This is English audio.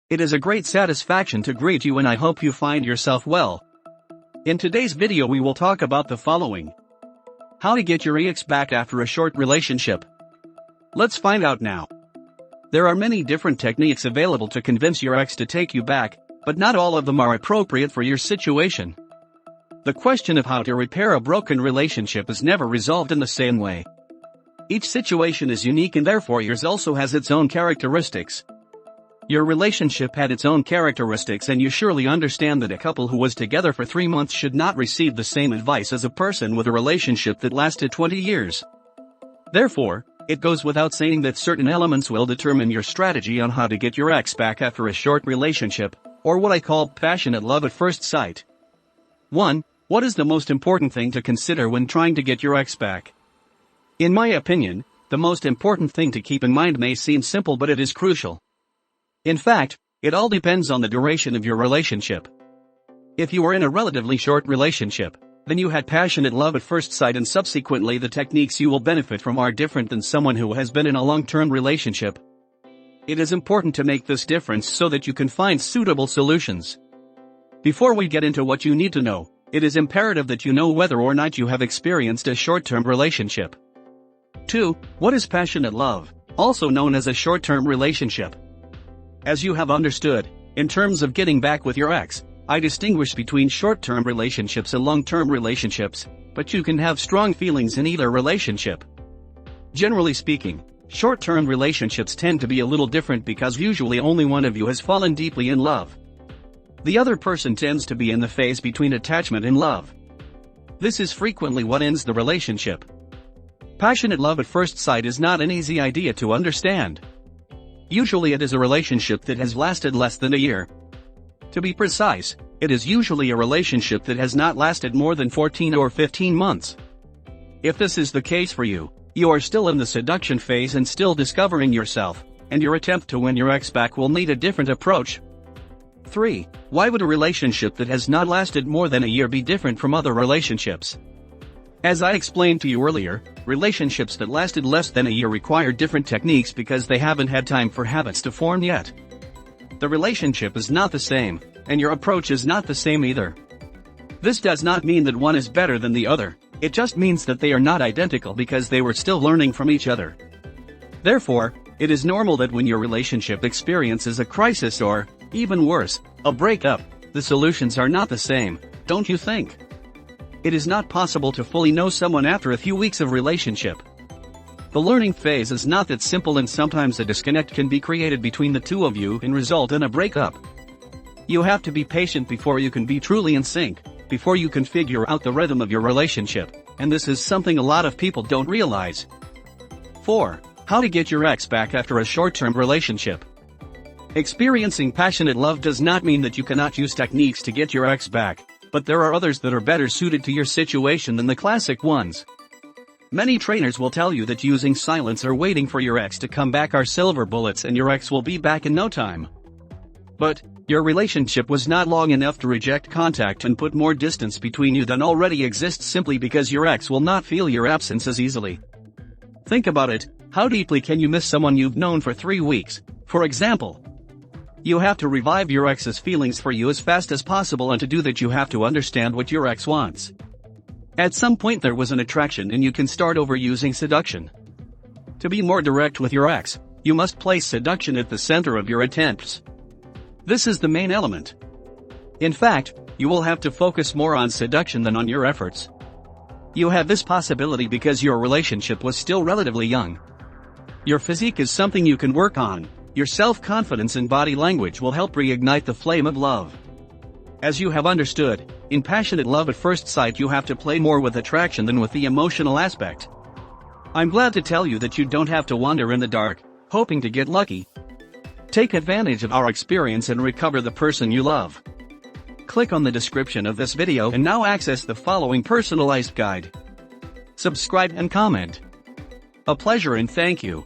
It is a great satisfaction to greet you and I hope you find yourself well. In today's video we will talk about the following. How to get your ex back after a short relationship. Let's find out now. There are many different techniques available to convince your ex to take you back, but not all of them are appropriate for your situation. The question of how to repair a broken relationship is never resolved in the same way. Each situation is unique and therefore yours also has its own characteristics. Your relationship had its own characteristics and you surely understand that a couple who was together for 3 months should not receive the same advice as a person with a relationship that lasted 20 years. Therefore, it goes without saying that certain elements will determine your strategy on how to get your ex back after a short relationship, or what I call passionate love at first sight. 1. What is the most important thing to consider when trying to get your ex back? In my opinion, the most important thing to keep in mind may seem simple but it is crucial. In fact, it all depends on the duration of your relationship. If you were in a relatively short relationship, then you had passionate love at first sight and subsequently the techniques you will benefit from are different than someone who has been in a long-term relationship. It is important to make this difference so that you can find suitable solutions. Before we get into what you need to know, it is imperative that you know whether or not you have experienced a short-term relationship. 2. What is passionate love, also known as a short-term relationship? As you have understood, in terms of getting back with your ex, I distinguish between short-term relationships and long-term relationships, but you can have strong feelings in either relationship. Generally speaking, short-term relationships tend to be a little different because usually only one of you has fallen deeply in love. The other person tends to be in the phase between attachment and love. This is frequently what ends the relationship. Passionate love at first sight is not an easy idea to understand. Usually it is a relationship that has lasted less than a year. To be precise, it is usually a relationship that has not lasted more than 14 or 15 months. If this is the case for you, you are still in the seduction phase and still discovering yourself, and your attempt to win your ex back will need a different approach. 3. Why would a relationship that has not lasted more than a year be different from other relationships? As I explained to you earlier, relationships that lasted less than a year require different techniques because they haven't had time for habits to form yet. The relationship is not the same, and your approach is not the same either. This does not mean that one is better than the other, it just means that they are not identical because they were still learning from each other. Therefore, it is normal that when your relationship experiences a crisis or, even worse, a breakup, the solutions are not the same, don't you think? It is not possible to fully know someone after a few weeks of relationship. The learning phase is not that simple and sometimes a disconnect can be created between the two of you and result in a breakup. You have to be patient before you can be truly in sync, before you can figure out the rhythm of your relationship, and this is something a lot of people don't realize. 4. How to get your ex back after a short-term relationship. Experiencing passionate love does not mean that you cannot use techniques to get your ex back, but there are others that are better suited to your situation than the classic ones. Many trainers will tell you that using silence or waiting for your ex to come back are silver bullets and your ex will be back in no time. But, your relationship was not long enough to reject contact and put more distance between you than already exists simply because your ex will not feel your absence as easily. Think about it, how deeply can you miss someone you've known for 3 weeks, for example? You have to revive your ex's feelings for you as fast as possible, and to do that you have to understand what your ex wants. At some point there was an attraction and you can start over using seduction. To be more direct with your ex, you must place seduction at the center of your attempts. This is the main element. In fact, you will have to focus more on seduction than on your efforts. You have this possibility because your relationship was still relatively young. Your physique is something you can work on. Your self-confidence and body language will help reignite the flame of love. As you have understood, in passionate love at first sight you have to play more with attraction than with the emotional aspect. I'm glad to tell you that you don't have to wander in the dark, hoping to get lucky. Take advantage of our experience and recover the person you love. Click on the description of this video and now access the following personalized guide. Subscribe and comment. A pleasure and thank you.